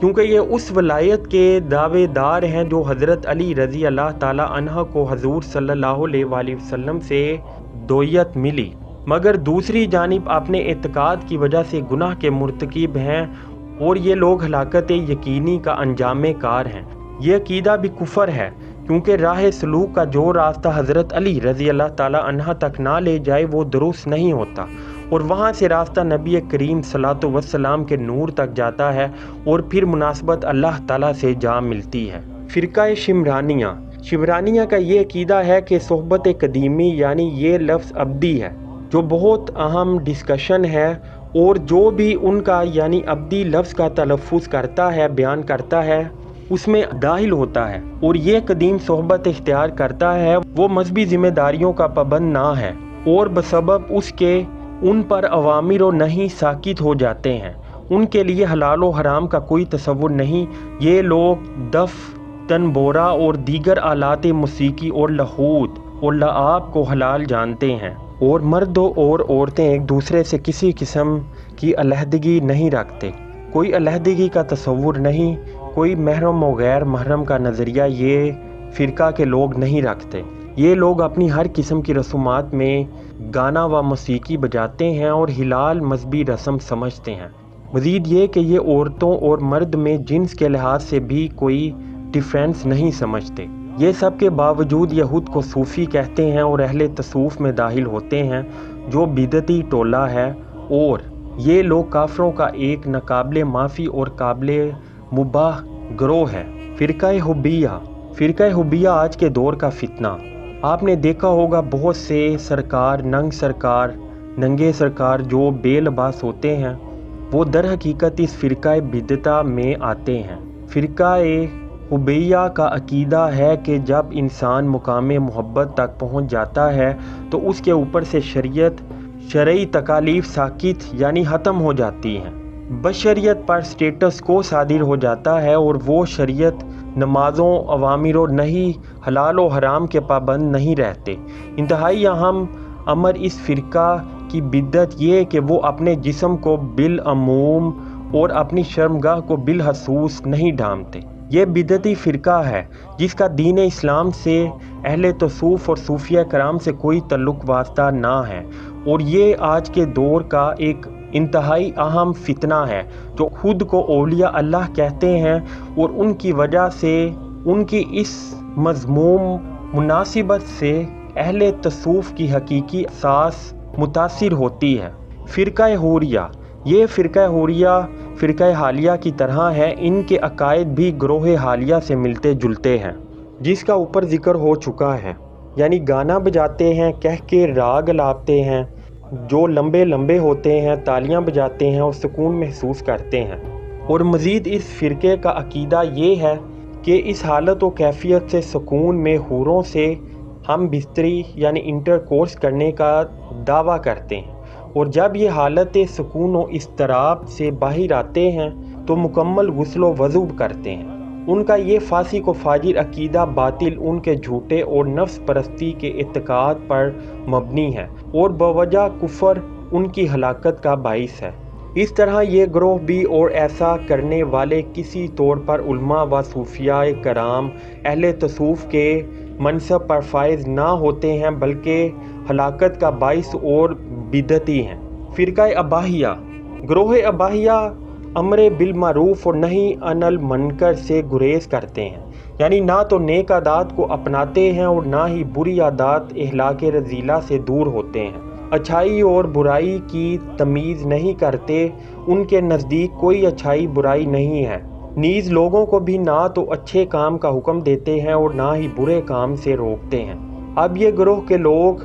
کیونکہ یہ اس ولایت کے دعوے دار ہیں جو حضرت علی رضی اللہ تعالیٰ عنہ کو حضور صلی اللہ علیہ وآلہ وسلم سے دویت ملی، مگر دوسری جانب اپنے اعتقاد کی وجہ سے گناہ کے مرتکب ہیں، اور یہ لوگ ہلاکت یقینی کا انجام کار ہیں۔ یہ عقیدہ بھی کفر ہے، کیونکہ راہ سلوک کا جو راستہ حضرت علی رضی اللہ تعالیٰ عنہ تک نہ لے جائے وہ درست نہیں ہوتا، اور وہاں سے راستہ نبی کریم صلی اللہ علیہ وسلم کے نور تک جاتا ہے، اور پھر مناسبت اللہ تعالیٰ سے جا ملتی ہے۔ فرقہ شمرانیہ کا یہ عقیدہ ہے کہ صحبت قدیمی یعنی یہ لفظ ابدی ہے، جو بہت اہم ڈسکشن ہے، اور جو بھی ان کا یعنی ابدی لفظ کا تلفظ کرتا ہے، بیان کرتا ہے، اس میں داخل ہوتا ہے، اور یہ قدیم صحبت اختیار کرتا ہے وہ مذہبی ذمہ داریوں کا پابند نہ ہے، اور بسبب اس کے ان پر اوامر و نہی ساکت ہو جاتے ہیں۔ ان کے لیے حلال و حرام کا کوئی تصور نہیں۔ یہ لوگ دف، تنبورہ اور دیگر آلات موسیقی اور لاہوت اور لعاب کو حلال جانتے ہیں، اور مرد اور عورتیں ایک دوسرے سے کسی قسم کی علیحدگی نہیں رکھتے، کوئی علیحدگی کا تصور نہیں، کوئی محرم و غیر محرم کا نظریہ یہ فرقہ کے لوگ نہیں رکھتے۔ یہ لوگ اپنی ہر قسم کی رسومات میں گانا و موسیقی بجاتے ہیں اور حلال مذہبی رسم سمجھتے ہیں۔ مزید یہ کہ یہ عورتوں اور مرد میں جنس کے لحاظ سے بھی کوئی ڈیفرنس نہیں سمجھتے۔ یہ سب کے باوجود یہ خود کو صوفی کہتے ہیں اور اہل تصوف میں داخل ہوتے ہیں، جو بدعتی ٹولہ ہے، اور یہ لوگ کافروں کا ایک ناقابل معافی اور قابل مباح گروہ ہے۔ فرقہ حبیہ آج کے دور کا فتنہ۔ آپ نے دیکھا ہوگا بہت سے ننگے سرکار جو بے لباس ہوتے ہیں، وہ در حقیقت اس فرقہ بدعہ میں آتے ہیں۔ فرقہ حبیہ کا عقیدہ ہے کہ جب انسان مقام محبت تک پہنچ جاتا ہے تو اس کے اوپر سے شرعی تکالیف ساقط یعنی ختم ہو جاتی ہیں، بشریت پر سٹیٹس کو صادر ہو جاتا ہے، اور وہ شریعت، نمازوں، اوامر و نہی، حلال و حرام کے پابند نہیں رہتے۔ انتہائی اہم امر اس فرقہ کی بدعت یہ کہ وہ اپنے جسم کو بالعموم اور اپنی شرمگاہ کو بالخصوص نہیں ڈھانپتے۔ یہ بدعتی فرقہ ہے جس کا دین اسلام سے، اہل تصوف اور صوفیہ کرام سے کوئی تعلق واسطہ نہ ہے، اور یہ آج کے دور کا ایک انتہائی اہم فتنہ ہے، جو خود کو اولیاء اللہ کہتے ہیں، اور ان کی وجہ سے ان کی اس مذموم مناسبت سے اہل تصوف کی حقیقی اساس متاثر ہوتی ہے۔ فرقہ حوریہ، یہ فرقہ حوریہ فرقہ حالیہ کی طرح ہے، ان کے عقائد بھی گروہ حالیہ سے ملتے جلتے ہیں، جس کا اوپر ذکر ہو چکا ہے، یعنی گانا بجاتے ہیں، کہہ کے راگ الاپتے ہیں جو لمبے ہوتے ہیں، تالیاں بجاتے ہیں اور سکون محسوس کرتے ہیں۔ اور مزید اس فرقے کا عقیدہ یہ ہے کہ اس حالت و کیفیت سے سکون میں حوروں سے ہم بستری یعنی انٹر کورس کرنے کا دعویٰ کرتے ہیں، اور جب یہ حالت سکون و اضطراب سے باہر آتے ہیں تو مکمل غسل و وضو کرتے ہیں۔ ان کا یہ فاسق و فاجر عقیدہ باطل، ان کے جھوٹے اور نفس پرستی کے اعتقاد پر مبنی ہے، اور بوجہ کفر ان کی ہلاکت کا باعث ہے۔ اس طرح یہ گروہ بھی اور ایسا کرنے والے کسی طور پر علماء و صوفیاء کرام اہل تصوف کے منصب پر فائز نہ ہوتے ہیں، بلکہ ہلاکت کا باعث اور بدعتی ہیں۔ فرقہ اباحیہ، گروہ اباحیہ امر بالمعروف اور نہی عن المنکر سے گریز کرتے ہیں، یعنی نہ تو نیک عادات کو اپناتے ہیں اور نہ ہی بری عادات اخلاق رذیلہ سے دور ہوتے ہیں، اچھائی اور برائی کی تمیز نہیں کرتے، ان کے نزدیک کوئی اچھائی برائی نہیں ہے، نیز لوگوں کو بھی نہ تو اچھے کام کا حکم دیتے ہیں اور نہ ہی برے کام سے روکتے ہیں۔ اب یہ گروہ کے لوگ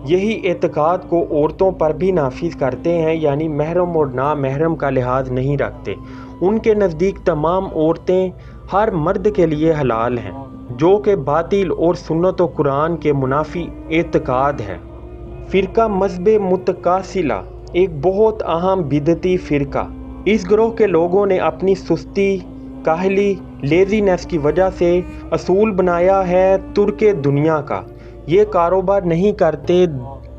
یہی اعتقاد کو عورتوں پر بھی نافذ کرتے ہیں، یعنی محرم اور نامحرم کا لحاظ نہیں رکھتے۔ ان کے نزدیک تمام عورتیں ہر مرد کے لیے حلال ہیں، جو کہ باطل اور سنت و قرآن کے منافی اعتقاد ہے۔ فرقہ مذہب متکاسلہ، ایک بہت اہم بدعتی فرقہ۔ اس گروہ کے لوگوں نے اپنی سستی، کاہلی، لیزینس کی وجہ سے اصول بنایا ہے ترک دنیا کا۔ یہ کاروبار نہیں کرتے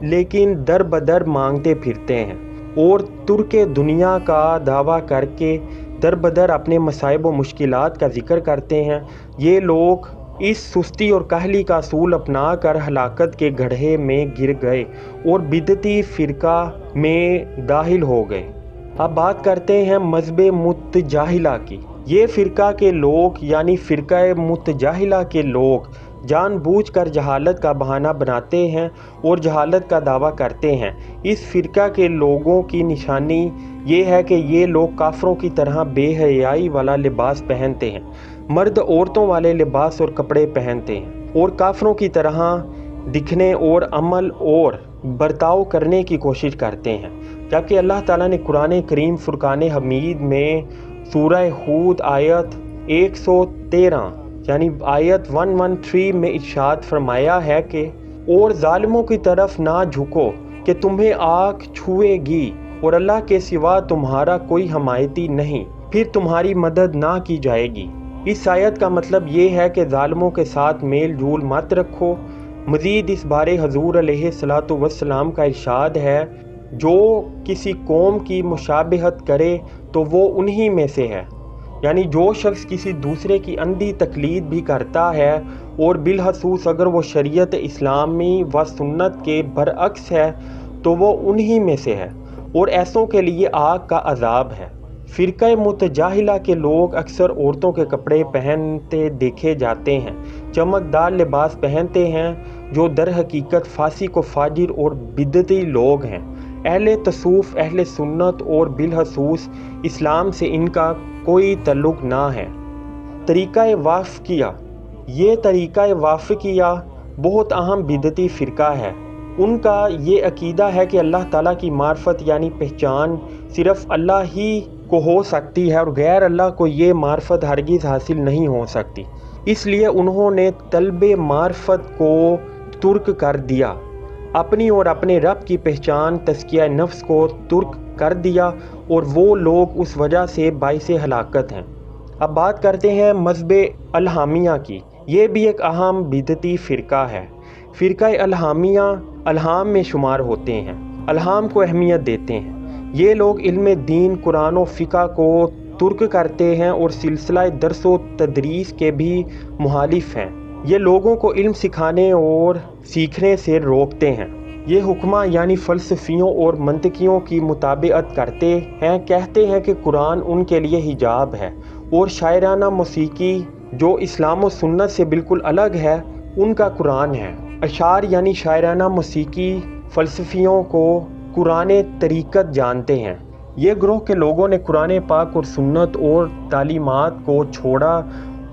لیکن در بدر مانگتے پھرتے ہیں، اور ترک دنیا کا دعویٰ کر کے در بدر اپنے مصائب و مشکلات کا ذکر کرتے ہیں، یہ لوگ اس سستی اور کاہلی کا اصول اپنا کر ہلاکت کے گڑھے میں گر گئے اور بدعتی فرقہ میں داخل ہو گئے۔ اب بات کرتے ہیں مذہب متجاہلہ کی۔ یہ فرقہ کے لوگ یعنی فرقہ متجاہلہ کے لوگ جان بوجھ کر جہالت کا بہانہ بناتے ہیں اور جہالت کا دعویٰ کرتے ہیں۔ اس فرقہ کے لوگوں کی نشانی یہ ہے کہ یہ لوگ کافروں کی طرح بے حیائی والا لباس پہنتے ہیں، مرد عورتوں والے لباس اور کپڑے پہنتے ہیں اور کافروں کی طرح دکھنے اور عمل اور برتاؤ کرنے کی کوشش کرتے ہیں، جبکہ اللہ تعالیٰ نے قرآن کریم فرقان حمید میں سورہ ہود آیت 113 یعنی آیت 113 میں ارشاد فرمایا ہے کہ اور ظالموں کی طرف نہ جھکو کہ تمہیں آگ چھوئے گی اور اللہ کے سوا تمہارا کوئی حمایتی نہیں، پھر تمہاری مدد نہ کی جائے گی۔ اس آیت کا مطلب یہ ہے کہ ظالموں کے ساتھ میل جول مت رکھو۔ مزید اس بارے حضور علیہ الصلوۃ والسلام کا ارشاد ہے، جو کسی قوم کی مشابہت کرے تو وہ انہی میں سے ہے، یعنی جو شخص کسی دوسرے کی اندھی تقلید بھی کرتا ہے اور بالخصوص اگر وہ شریعت اسلامی و سنت کے برعکس ہے تو وہ انہی میں سے ہے اور ایسوں کے لیے آگ کا عذاب ہے۔ فرقہ متجاہلہ کے لوگ اکثر عورتوں کے کپڑے پہنتے دیکھے جاتے ہیں، چمکدار لباس پہنتے ہیں، جو در حقیقت فاسق و فاجر اور بدعتی لوگ ہیں۔ اہل تصوف، اہل سنت اور بالخصوص اسلام سے ان کا کوئی تعلق نہ ہے۔ طریقہ وافقیہ، یہ طریقہ وافقیہ بہت اہم بدعتی فرقہ ہے۔ ان کا یہ عقیدہ ہے کہ اللہ تعالیٰ کی معرفت یعنی پہچان صرف اللہ ہی کو ہو سکتی ہے اور غیر اللہ کو یہ معرفت ہرگز حاصل نہیں ہو سکتی۔ اس لیے انہوں نے طلب معرفت کو ترک کر دیا، اپنی اور اپنے رب کی پہچان تزکیہ نفس کو ترک کر دیا اور وہ لوگ اس وجہ سے باعث ہلاکت ہیں۔ اب بات کرتے ہیں مذہب الہامیہ کی۔ یہ بھی ایک اہم بدعتی فرقہ ہے۔ فرقہ الہامیہ الہام میں شمار ہوتے ہیں، الہام کو اہمیت دیتے ہیں۔ یہ لوگ علم دین، قرآن و فقہ کو ترک کرتے ہیں اور سلسلہ درس و تدریس کے بھی مخالف ہیں۔ یہ لوگوں کو علم سکھانے اور سیکھنے سے روکتے ہیں۔ یہ حکماء یعنی فلسفیوں اور منطقیوں کی مطابقت کرتے ہیں، کہتے ہیں کہ قرآن ان کے لیے حجاب ہے اور شاعرانہ موسیقی جو اسلام و سنت سے بالکل الگ ہے ان کا قرآن ہے۔ اشعار یعنی شاعرانہ موسیقی فلسفیوں کو قرآن طریقت جانتے ہیں۔ یہ گروہ کے لوگوں نے قرآن پاک اور سنت اور تعلیمات کو چھوڑا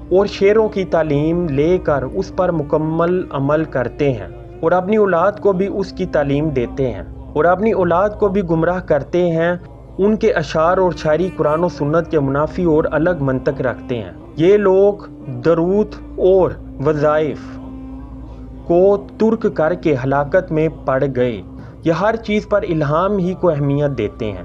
اور شعروں کی تعلیم لے کر اس پر مکمل عمل کرتے ہیں اور اپنی اولاد کو بھی اس کی تعلیم دیتے ہیں اور اپنی اولاد کو بھی گمراہ کرتے ہیں۔ ان کے اشعار اور شاعری قرآن و سنت کے منافی اور الگ منطق رکھتے ہیں۔ یہ لوگ درود اور وظائف کو ترک کر کے ہلاکت میں پڑ گئے۔ یہ ہر چیز پر الہام ہی کو اہمیت دیتے ہیں۔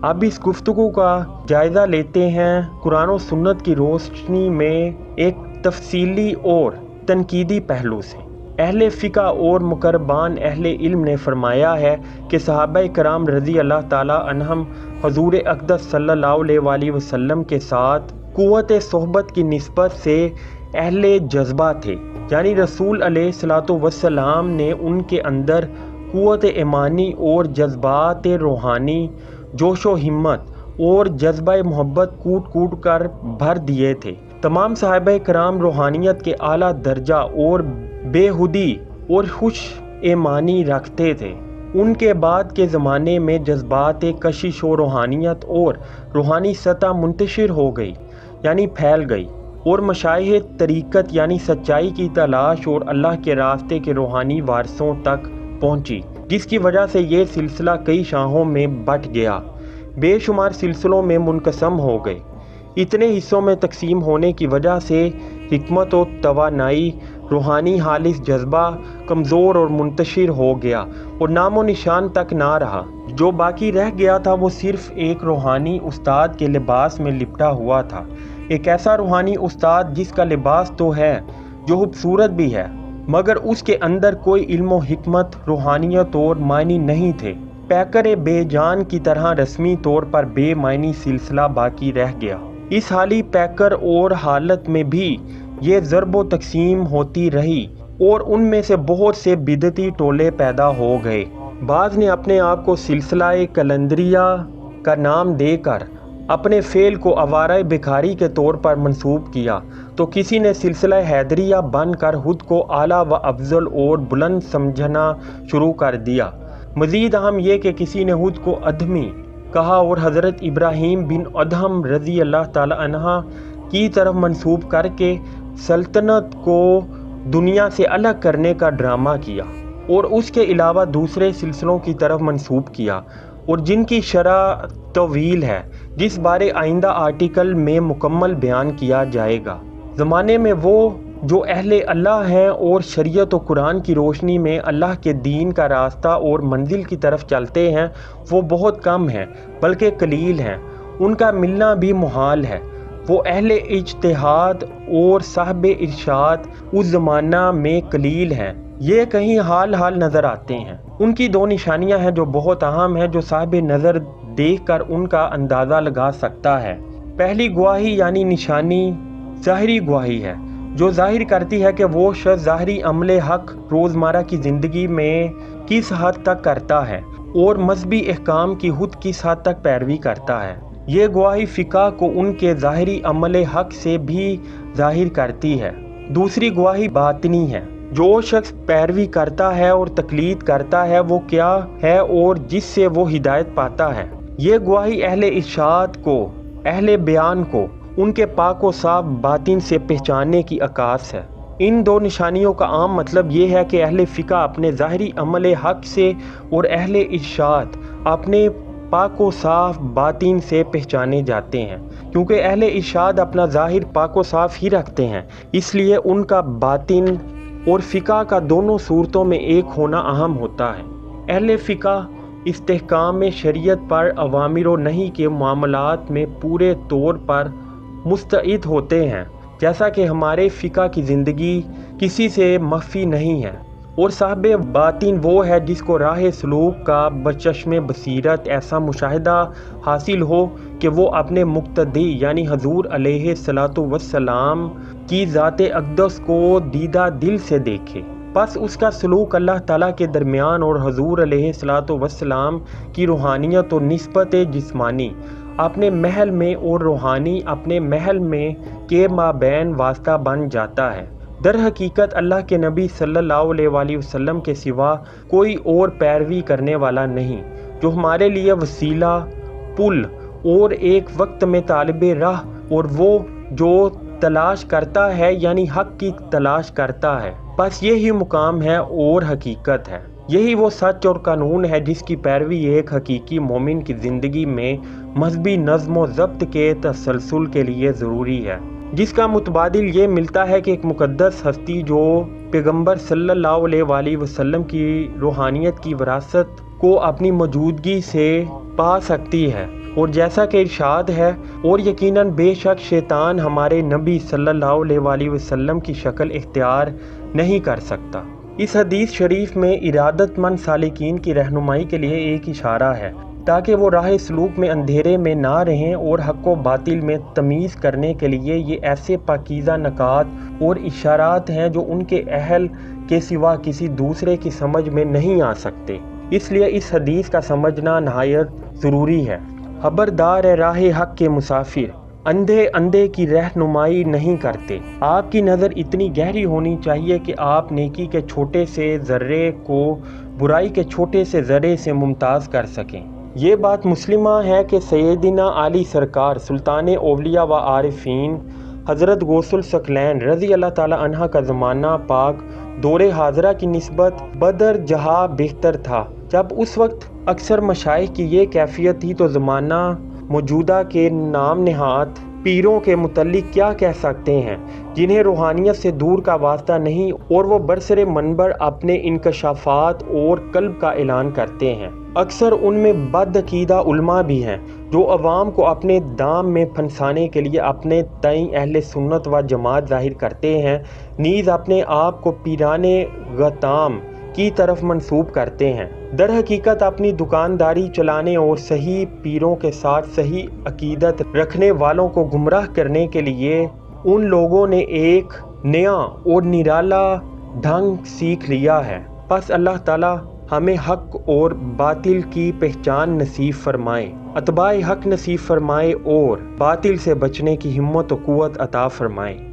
اب اس گفتگو کا جائزہ لیتے ہیں قرآن و سنت کی روشنی میں ایک تفصیلی اور تنقیدی پہلو سے۔ اہل فقہ اور مقربان اہل علم نے فرمایا ہے کہ صحابہ کرام رضی اللہ تعالی عنہم حضور اقدس صلی اللہ علیہ وآلہ وسلم کے ساتھ قوت صحبت کی نسبت سے اہل جذبہ تھے، یعنی رسول علیہ الصلوۃ والسلام نے ان کے اندر قوت ایمانی اور جذبات روحانی، جوش و ہمت اور جذبہ محبت کوٹ کوٹ کر بھر دیے تھے۔ تمام صحابہ کرام روحانیت کے اعلیٰ درجہ اور بےحودی اور خوش ایمانی رکھتے تھے۔ ان کے بعد کے زمانے میں جذبات کشش و روحانیت اور روحانی سطح منتشر ہو گئی، یعنی پھیل گئی، اور مشائخ طریقت یعنی سچائی کی تلاش اور اللہ کے راستے کے روحانی وارثوں تک پہنچی، جس کی وجہ سے یہ سلسلہ کئی شاخوں میں بٹ گیا، بے شمار سلسلوں میں منقسم ہو گئے۔ اتنے حصوں میں تقسیم ہونے کی وجہ سے حکمت و توانائی، روحانی خالص جذبہ کمزور اور منتشر ہو گیا اور نام و نشان تک نہ رہا۔ جو باقی رہ گیا تھا وہ صرف ایک روحانی استاد کے لباس میں لپٹا ہوا تھا، ایک ایسا روحانی استاد جس کا لباس تو ہے، جو خوبصورت بھی ہے، مگر اس کے اندر کوئی علم و حکمت، روحانیت اور معنی نہیں تھے۔ پیکر بے جان کی طرح رسمی طور پر بے معنی سلسلہ باقی رہ گیا۔ اس حالی پیکر اور حالت میں بھی یہ ضرب و تقسیم ہوتی رہی اور ان میں سے بہت سے بدعتی ٹولے پیدا ہو گئے۔ بعض نے اپنے آپ کو سلسلہ کلندریہ کا نام دے کر اپنے فعل کو آوارہ بکھاری کے طور پر منسوب کیا، تو کسی نے سلسلہ حیدریہ بن کر خود کو اعلیٰ و افضل اور بلند سمجھنا شروع کر دیا۔ مزید اہم یہ کہ کسی نے خود کو ادھمی کہا اور حضرت ابراہیم بن ادہم رضی اللہ تعالی عنہ کی طرف منسوب کر کے سلطنت کو دنیا سے الگ کرنے کا ڈرامہ کیا، اور اس کے علاوہ دوسرے سلسلوں کی طرف منسوب کیا، اور جن کی شرح طویل ہے، جس بارے آئندہ آرٹیکل میں مکمل بیان کیا جائے گا۔ زمانے میں وہ جو اہل اللہ ہیں اور شریعت و قرآن کی روشنی میں اللہ کے دین کا راستہ اور منزل کی طرف چلتے ہیں، وہ بہت کم ہیں، بلکہ قلیل ہیں۔ ان کا ملنا بھی محال ہے۔ وہ اہل اجتہاد اور صاحب ارشاد اس زمانہ میں قلیل ہیں۔ یہ کہیں حال نظر آتے ہیں۔ ان کی دو نشانیاں ہیں جو بہت اہم ہیں، جو صاحب نظر دیکھ کر ان کا اندازہ لگا سکتا ہے۔ پہلی گواہی یعنی نشانی ظاہری گواہی ہے، جو ظاہر کرتی ہے کہ وہ شخص ظاہری عمل حق روزمرہ کی زندگی میں کس حد تک کرتا ہے اور مذہبی احکام کی خود کس حد تک پیروی کرتا ہے۔ یہ گواہی فقہ کو ان کے ظاہری عمل حق سے بھی ظاہر کرتی ہے۔ دوسری گواہی باطنی ہے۔ جو شخص پیروی کرتا ہے اور تقلید کرتا ہے وہ کیا ہے اور جس سے وہ ہدایت پاتا ہے۔ یہ گواہی اہل ارشاد کو، اہل بیان کو ان کے پاک و صاف باطن سے پہچاننے کی عکاس ہے۔ ان دو نشانیوں کا عام مطلب یہ ہے کہ اہل فقہ اپنے ظاہری عمل حق سے اور اہل ارشاد اپنے پاک و صاف باطن سے پہچانے جاتے ہیں۔ کیونکہ اہل ارشاد اپنا ظاہر پاک و صاف ہی رکھتے ہیں، اس لیے ان کا باطن اور فقہ کا دونوں صورتوں میں ایک ہونا اہم ہوتا ہے۔ اہل فقہ استحکام شریعت پر اوامر و نہی کے معاملات میں پورے طور پر مستعد ہوتے ہیں، جیسا کہ ہمارے فقہ کی زندگی کسی سے مخفی نہیں ہے۔ اور صاحب باطن وہ ہے جس کو راہ سلوک کا بچشم بصیرت ایسا مشاہدہ حاصل ہو کہ وہ اپنے مقتدی یعنی حضور علیہ الصلاۃ والسلام کی ذات اقدس کو دیدہ دل سے دیکھے۔ پس اس کا سلوک اللہ تعالیٰ کے درمیان اور حضور علیہ الصلاۃ والسلام کی روحانیت و نسبت جسمانی اپنے محل میں اور روحانی اپنے محل میں کے مابین واسطہ بن جاتا ہے۔ در حقیقت اللہ کے نبی صلی اللہ علیہ وآلہ وسلم کے سوا کوئی اور پیروی کرنے والا نہیں، جو ہمارے لیے وسیلہ، پل اور ایک وقت میں طالب راہ اور وہ جو تلاش کرتا ہے یعنی حق کی تلاش کرتا ہے، بس یہی مقام ہے اور حقیقت ہے۔ یہی وہ سچ اور قانون ہے جس کی پیروی ایک حقیقی مومن کی زندگی میں مذہبی نظم و ضبط کے تسلسل کے لیے ضروری ہے، جس کا متبادل یہ ملتا ہے کہ ایک مقدس ہستی جو پیغمبر صلی اللہ علیہ وآلہ وسلم کی روحانیت کی وراثت کو اپنی موجودگی سے پا سکتی ہے، اور جیسا کہ ارشاد ہے، اور یقیناً بے شک شیطان ہمارے نبی صلی اللہ علیہ وآلہ وسلم کی شکل اختیار نہیں کر سکتا۔ اس حدیث شریف میں ارادت مند سالکین کی رہنمائی کے لیے ایک اشارہ ہے، تاکہ وہ راہ سلوک میں اندھیرے میں نہ رہیں، اور حق و باطل میں تمیز کرنے کے لیے یہ ایسے پاکیزہ نکات اور اشارات ہیں جو ان کے اہل کے سوا کسی دوسرے کی سمجھ میں نہیں آ سکتے۔ اس لیے اس حدیث کا سمجھنا نہایت ضروری ہے۔ خبردار ہے راہ حق کے مسافر، اندھے کی رہنمائی نہیں کرتے۔ آپ کی نظر اتنی گہری ہونی چاہیے کہ آپ نیکی کے چھوٹے سے ذرے کو برائی کے چھوٹے سے ذرے سے ممتاز کر سکیں۔ یہ بات مسلمہ ہے کہ سیدنا علی سرکار سلطان اولیاء و عارفین حضرت غوث الثقلین رضی اللہ تعالی عنہ کا زمانہ پاک دور حاضرہ کی نسبت بدر جہاں بہتر تھا۔ جب اس وقت اکثر مشائخ کی یہ کیفیت تھی تو زمانہ موجودہ کے نام نہاد پیروں کے متعلق کیا کہہ سکتے ہیں، جنہیں روحانیت سے دور کا واسطہ نہیں اور وہ برسر منبر اپنے انکشافات اور قلب کا اعلان کرتے ہیں۔ اکثر ان میں بد عقیدہ علماء بھی ہیں جو عوام کو اپنے دام میں پھنسانے کے لیے اپنے تئیں اہل سنت و جماعت ظاہر کرتے ہیں، نیز اپنے آپ کو پیران غطام کی طرف منسوب کرتے ہیں۔ در حقیقت اپنی دکانداری چلانے اور صحیح پیروں کے ساتھ صحیح عقیدت رکھنے والوں کو گمراہ کرنے کے لیے ان لوگوں نے ایک نیا اور نرالا ڈھنگ سیکھ لیا ہے۔ بس اللہ تعالیٰ ہمیں حق اور باطل کی پہچان نصیب فرمائے، اتباع حق نصیب فرمائے اور باطل سے بچنے کی ہمت و قوت عطا فرمائے۔